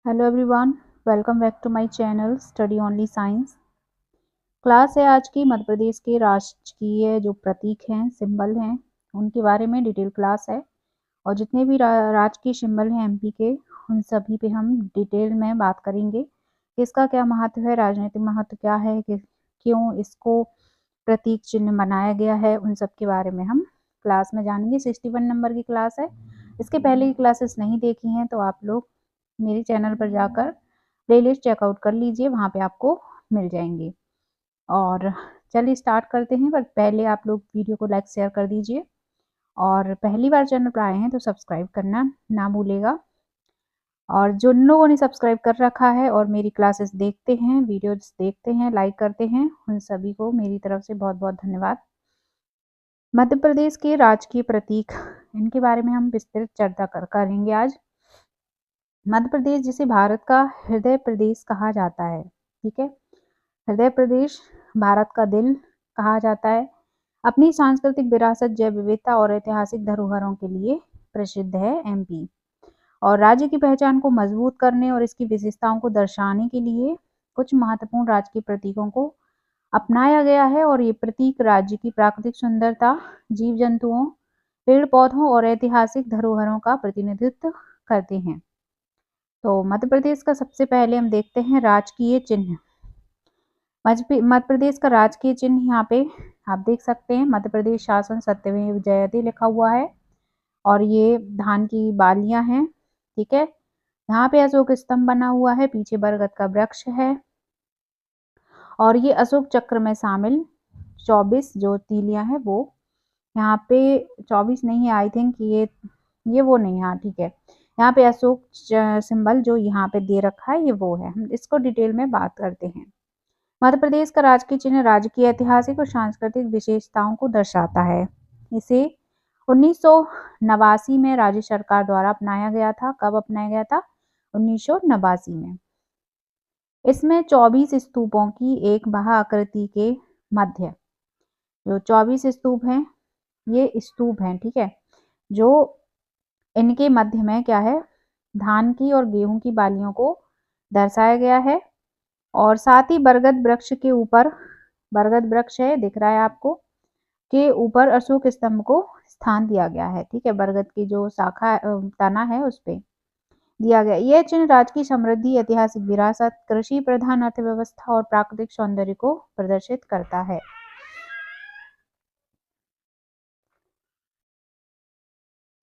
Hello everyone, welcome back to my channel study only science. Class है आज की मध्य प्रदेश के राजकीय जो प्रतीक हैं, सिंबल हैं, उनके बारे में डिटेल क्लास है। और जितने भी राजकीय सिंबल हैं एमपी के, उन सभी पे हम डिटेल में बात करेंगे कि इसका क्या महत्व है, राजनीतिक महत्व क्या है, कि क्यों इसको प्रतीक चिन्ह बनाया गया है, उन सब के बारे में हम क्लास में जानेंगे। 61 नंबर की क्लास है। इसके पहले की क्लासेस नहीं देखी हैं तो आप लोग मेरे चैनल पर जाकर प्लेलिस्ट चेकआउट कर लीजिए, वहाँ पे आपको मिल जाएंगे। और चलिए स्टार्ट करते हैं, पर पहले आप लोग वीडियो को लाइक शेयर कर दीजिए और पहली बार चैनल पर आए हैं तो सब्सक्राइब करना ना भूलेगा। और जिन लोगों ने सब्सक्राइब कर रखा है और मेरी क्लासेस देखते हैं, वीडियोस देखते हैं, लाइक करते हैं, उन सभी को मेरी तरफ से बहुत बहुत धन्यवाद। मध्य प्रदेश के राजकीय प्रतीक, इनके बारे में हम विस्तृत चर्चा करेंगे आज। मध्य प्रदेश, जिसे भारत का हृदय प्रदेश कहा जाता है, ठीक है, हृदय प्रदेश, भारत का दिल कहा जाता है, अपनी सांस्कृतिक विरासत, जैव विविधता और ऐतिहासिक धरोहरों के लिए प्रसिद्ध है एमपी। और राज्य की पहचान को मजबूत करने और इसकी विशेषताओं को दर्शाने के लिए कुछ महत्वपूर्ण राजकीय प्रतीकों को अपनाया गया है। और ये प्रतीक राज्य की प्राकृतिक सुंदरता, जीव जंतुओं, पेड़ पौधों और ऐतिहासिक धरोहरों का प्रतिनिधित्व करते हैं। तो मध्य प्रदेश का सबसे पहले हम देखते हैं राजकीय चिन्ह। मध्य प्रदेश का राजकीय चिन्ह यहाँ पे आप देख सकते हैं, मध्य प्रदेश शासन सत्यमेव जयते लिखा हुआ है और ये धान की बालियां हैं, ठीक है। यहाँ पे अशोक स्तंभ बना हुआ है, पीछे बरगद का वृक्ष है और ये अशोक चक्र में शामिल 24 जो तीलियां हैं वो यहाँ पे 24 नहीं है, आई थिंक ये वो नहीं, हाँ ठीक है। यहाँ पे अशोक सिंबल जो यहाँ पे दे रखा है ये वो है। हम इसको डिटेल में बात करते हैं। मध्य प्रदेश का राजकीय चिन्ह राज्य की ऐतिहासिक और सांस्कृतिक विशेषताओं को दर्शाता है। इसे 1989 में राज्य सरकार द्वारा अपनाया गया था। कब अपनाया गया था? 1989 में। इसमें 24 स्तूपों की एक बाह आकृति के मध्य, जो 24 स्तूप हैं ये स्तूप हैं, ठीक है, जो इनके मध्य में क्या है, धान की और गेहूं की बालियों को दर्शाया गया है। और साथ ही बरगद वृक्ष के ऊपर, बरगद वृक्ष है दिख रहा है आपको, के ऊपर अशोक स्तंभ को स्थान दिया गया है, ठीक है, बरगद की जो शाखा तना है उस पे दिया गया। यह चिन्ह राज्य की समृद्धि, ऐतिहासिक विरासत, कृषि प्रधान अर्थव्यवस्था और प्राकृतिक सौंदर्य को प्रदर्शित करता है।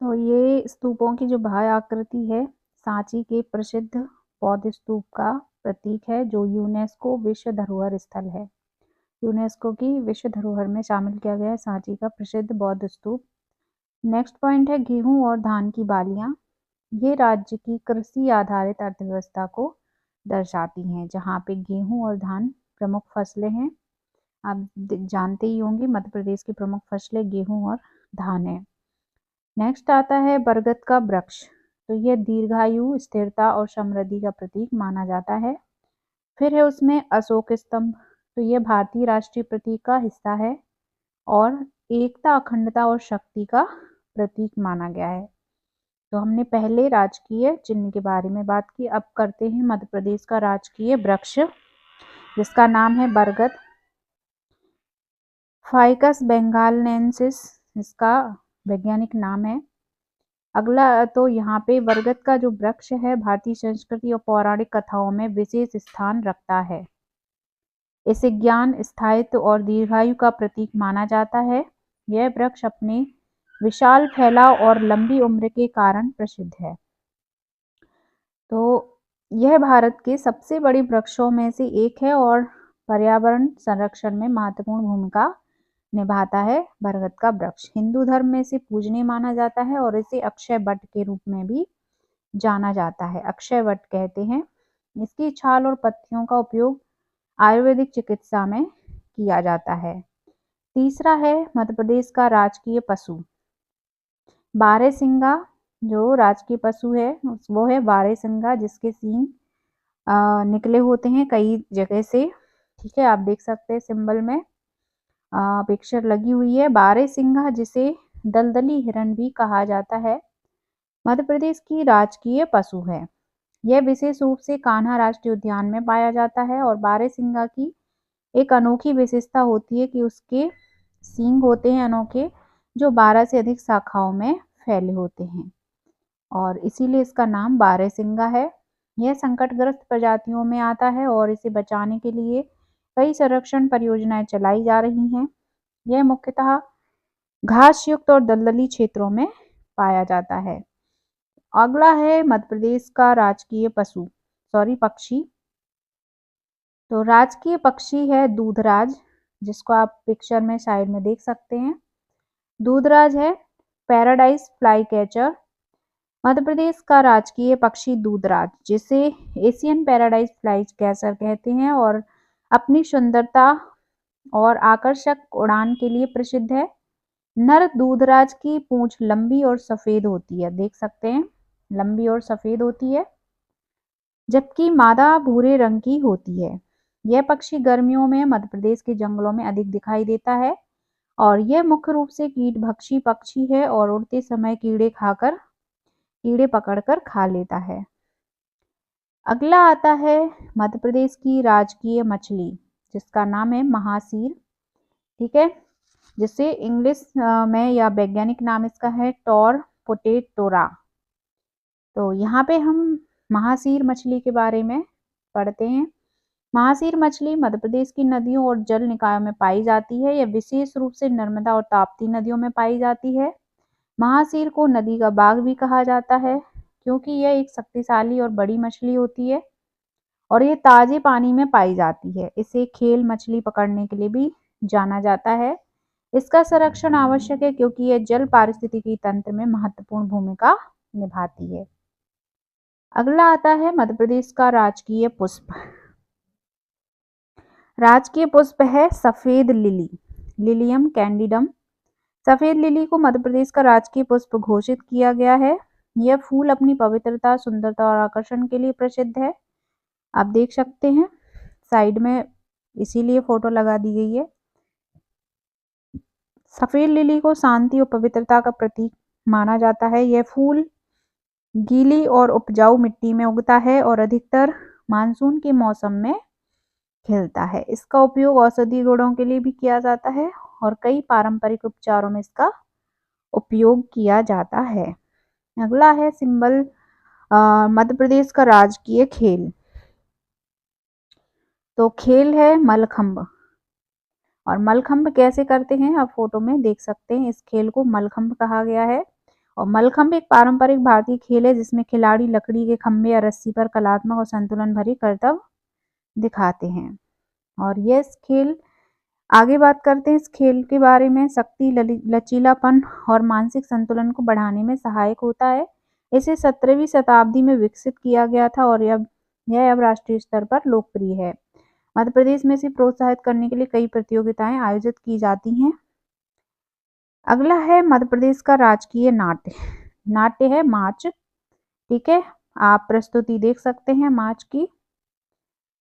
तो ये स्तूपों की जो बाह्य आकृति है, सांची के प्रसिद्ध बौद्ध स्तूप का प्रतीक है, जो यूनेस्को विश्व धरोहर स्थल है। यूनेस्को की विश्व धरोहर में शामिल किया गया है सांची का प्रसिद्ध बौद्ध स्तूप। नेक्स्ट पॉइंट है गेहूं और धान की बालियां। ये राज्य की कृषि आधारित अर्थव्यवस्था को दर्शाती हैं, जहाँ पे गेहूं और धान प्रमुख फसलें हैं। आप जानते ही होंगे मध्य प्रदेश की प्रमुख फसलें गेहूं और धान है। नेक्स्ट आता है बरगद का वृक्ष। तो यह दीर्घायु, स्थिरता और समृद्धि का प्रतीक माना जाता है। फिर है उसमें अशोक स्तंभ। तो यह भारतीय राष्ट्रीय प्रतीक का हिस्सा है और एकता, अखंडता और शक्ति का प्रतीक माना गया है। तो हमने पहले राजकीय चिन्ह के बारे में बात की, अब करते हैं मध्य प्रदेश का राजकीय वृक्ष, जिसका नाम है बरगद, फाइकस बेंगालेंसिस इसका वैज्ञानिक नाम है। अगला, तो यहाँ पे बरगद का जो वृक्ष है भारतीय संस्कृति और पौराणिक कथाओं में विशेष स्थान रखता है। इसे ज्ञान, स्थायित्व और दीर्घायु का प्रतीक माना जाता है। यह वृक्ष अपने विशाल फैलाव और लंबी उम्र के कारण प्रसिद्ध है। तो यह भारत के सबसे बड़े वृक्षों में से एक है और पर्यावरण संरक्षण में महत्वपूर्ण भूमिका निभाता है। बरगद का वृक्ष हिंदू धर्म में इसे पूजनीय माना जाता है और इसे अक्षय वट के रूप में भी जाना जाता है, अक्षय वट कहते हैं। इसकी छाल और पत्तियों का उपयोग आयुर्वेदिक चिकित्सा में किया जाता है। तीसरा है मध्य प्रदेश का राजकीय पशु बारहसिंगा। जो राजकीय पशु है वो है बारहसिंगा, जिसके सींग निकले होते हैं कई जगह से, ठीक है, आप देख सकते हैं सिंबल में पिक्चर लगी हुई है। बारहसिंगा, जिसे दलदली हिरण भी कहा जाता है, मध्य प्रदेश की राजकीय पशु है। यह विशेष रूप से कान्हा राष्ट्रीय उद्यान में पाया जाता है और बारहसिंगा की एक अनोखी विशेषता होती है कि उसके सींग होते हैं अनोखे, जो 12 से अधिक शाखाओं में फैले होते हैं और इसीलिए इसका नाम बारहसिंगा है। यह संकटग्रस्त प्रजातियों में आता है और इसे बचाने के लिए कई संरक्षण परियोजनाएं चलाई जा रही हैं। यह मुख्यतः घासयुक्त और दलदली क्षेत्रों में पाया जाता है। अगला है मध्य प्रदेश का राजकीय पक्षी। तो राजकीय पक्षी है दूधराज, जिसको आप पिक्चर में साइड में देख सकते हैं। दूधराज है paradise fly catcher. Madhya Pradesh का राजकीय पक्षी दूधराज, जिसे एशियन पैराडाइज फ्लाई कैचर कहते हैं और अपनी सुंदरता और आकर्षक उड़ान के लिए प्रसिद्ध है। नर दूधराज की पूंछ लंबी और सफेद होती है, देख सकते हैं लंबी और सफेद होती है, जबकि मादा भूरे रंग की होती है। यह पक्षी गर्मियों में मध्य प्रदेश के जंगलों में अधिक दिखाई देता है और यह मुख्य रूप से कीटभक्षी पक्षी है और उड़ते समय कीड़े पकड़कर खा लेता है। अगला आता है मध्य प्रदेश की राजकीय मछली, जिसका नाम है महासीर। ठीक है, जिसे इंग्लिश में या वैज्ञानिक नाम इसका है टोर पोटेटोरा। तो यहाँ पे हम महासीर मछली के बारे में पढ़ते हैं। महासीर मछली मध्य प्रदेश की नदियों और जल निकायों में पाई जाती है। यह विशेष रूप से नर्मदा और ताप्ती नदियों में पाई जाती है। महासीर को नदी का बाघ भी कहा जाता है, क्योंकि यह एक शक्तिशाली और बड़ी मछली होती है और ये ताजे पानी में पाई जाती है। इसे खेल मछली पकड़ने के लिए भी जाना जाता है। इसका संरक्षण आवश्यक है क्योंकि यह जल पारिस्थितिकी तंत्र में महत्वपूर्ण भूमिका निभाती है। अगला आता है मध्य प्रदेश का राजकीय पुष्प। राजकीय पुष्प है सफेद लिली, लिलियम कैंडिडम। सफेद लिली को मध्य प्रदेश का राजकीय पुष्प घोषित किया गया है। यह फूल अपनी पवित्रता, सुंदरता और आकर्षण के लिए प्रसिद्ध है। आप देख सकते हैं साइड में इसीलिए फोटो लगा दी गई है। सफेद लिली को शांति और पवित्रता का प्रतीक माना जाता है। यह फूल गीली और उपजाऊ मिट्टी में उगता है और अधिकतर मानसून के मौसम में खिलता है। इसका उपयोग औषधीय गुणों के लिए भी किया जाता है और कई पारंपरिक उपचारों में इसका उपयोग किया जाता है। अगला है सिंबल मध्य प्रदेश का राजकीय खेल। तो खेल है मलखंब। और मलखंब कैसे करते हैं आप फोटो में देख सकते हैं। इस खेल को मलखंब कहा गया है और मलखंब एक पारंपरिक भारतीय खेल है जिसमें खिलाड़ी लकड़ी के खंभे या रस्सी पर कलात्मक और संतुलन भरी करतब दिखाते हैं। और ये खेल आगे बात करते हैं इस खेल के बारे में। शक्ति, लचीलापन और मानसिक संतुलन को बढ़ाने में सहायक होता है। इसे 17वीं शताब्दी में विकसित किया गया था और यह अब राष्ट्रीय स्तर पर लोकप्रिय है। मध्य प्रदेश में इसे प्रोत्साहित करने के लिए कई प्रतियोगिताएं आयोजित की जाती हैं। अगला है मध्य प्रदेश का राजकीय नाट्य। नाट्य है माच। ठीक है, आप प्रस्तुति देख सकते हैं माच की।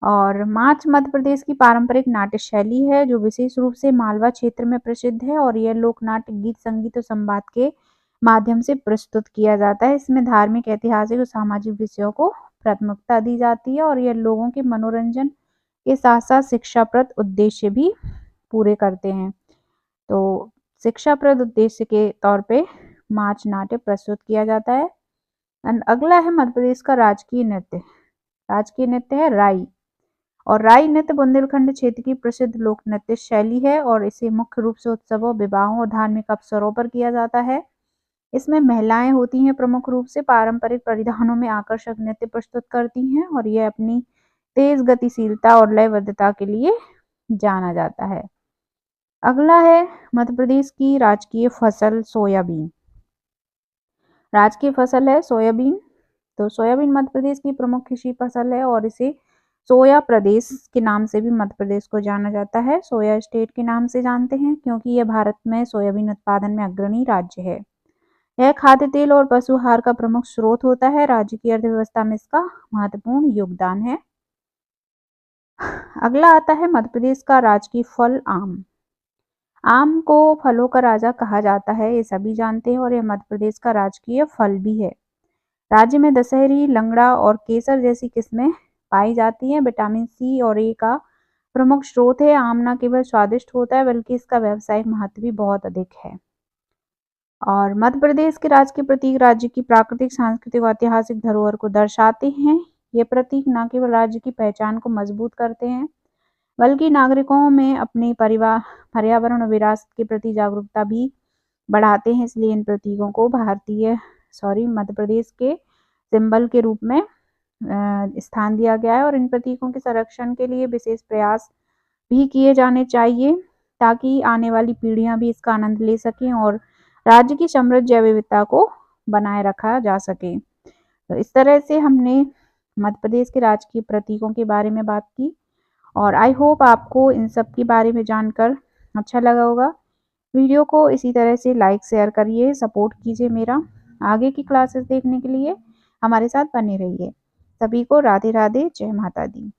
और माच मध्य प्रदेश की पारंपरिक नाट्य शैली है जो विशेष रूप से मालवा क्षेत्र में प्रसिद्ध है और यह लोक नाट्य गीत, संगीत और संवाद के माध्यम से प्रस्तुत किया जाता है। इसमें धार्मिक, ऐतिहासिक और सामाजिक विषयों को प्राथमिकता दी जाती है और यह लोगों के मनोरंजन के साथ साथ शिक्षाप्रद उद्देश्य भी पूरे करते हैं। तो शिक्षाप्रद उद्देश्य के तौर पे माच नाट्य प्रस्तुत किया जाता है। अगला है मध्य प्रदेश का राजकीय नृत्य। राजकीय नृत्य है राई। और राई नृत्य बुंदेलखंड क्षेत्र की प्रसिद्ध लोक नृत्य शैली है और इसे मुख्य रूप से उत्सवों, विवाहों और धार्मिक अवसरों पर किया जाता है। इसमें महिलाएं होती हैं प्रमुख रूप से पारंपरिक परिधानों में आकर्षक नृत्य प्रस्तुत करती हैं और यह अपनी तेज गतिशीलता और लयबद्धता के लिए जाना जाता है। अगला है मध्य प्रदेश की राजकीय फसल सोयाबीन। राजकीय फसल है सोयाबीन। तो सोयाबीन मध्य प्रदेश की प्रमुख कृषि फसल है और इसे सोया प्रदेश के नाम से भी मध्य प्रदेश को जाना जाता है। सोया स्टेट के नाम से जानते हैं क्योंकि यह भारत में सोयाबीन उत्पादन में अग्रणी राज्य है। यह खाद्य तेल और पशु आहार का प्रमुख स्रोत होता है। राज्य की अर्थव्यवस्था में इसका महत्वपूर्ण योगदान है। अगला आता है मध्य प्रदेश का राजकीय फल आम। आम को फलों का राजा कहा जाता है, ये सभी जानते हैं और यह मध्य प्रदेश का राजकीय फल भी है। राज्य में दशहरी, लंगड़ा और केसर जैसी किस्में पाई जाती हैं। विटामिन सी और ए का प्रमुख स्रोत है। आम न केवल स्वादिष्ट होता है बल्कि इसका व्यावसायिक महत्व भी बहुत अधिक है। और मध्य प्रदेश के राजकीय प्रतीक राज्य की प्राकृतिक, सांस्कृतिक और ऐतिहासिक धरोहर को दर्शाते हैं। ये प्रतीक न केवल राज्य की पहचान को मजबूत करते हैं बल्कि नागरिकों में अपने पर्यावरण और विरासत के प्रति जागरूकता भी बढ़ाते हैं। इसलिए इन प्रतीकों को मध्य प्रदेश के सिंबल के रूप में स्थान दिया गया है और इन प्रतीकों के संरक्षण के लिए विशेष प्रयास भी किए जाने चाहिए ताकि आने वाली पीढ़ियां भी इसका आनंद ले सकें और राज्य की समृद्ध जैव विविधता को बनाए रखा जा सके। तो इस तरह से हमने मध्य प्रदेश के राजकीय प्रतीकों के बारे में बात की और आई होप आपको इन सब के बारे में जानकर अच्छा लगा होगा। वीडियो को इसी तरह से लाइक शेयर करिए, सपोर्ट कीजिए मेरा। आगे की क्लासेस देखने के लिए हमारे साथ बने रहिए। सभी को राधे राधे, जय माता दी।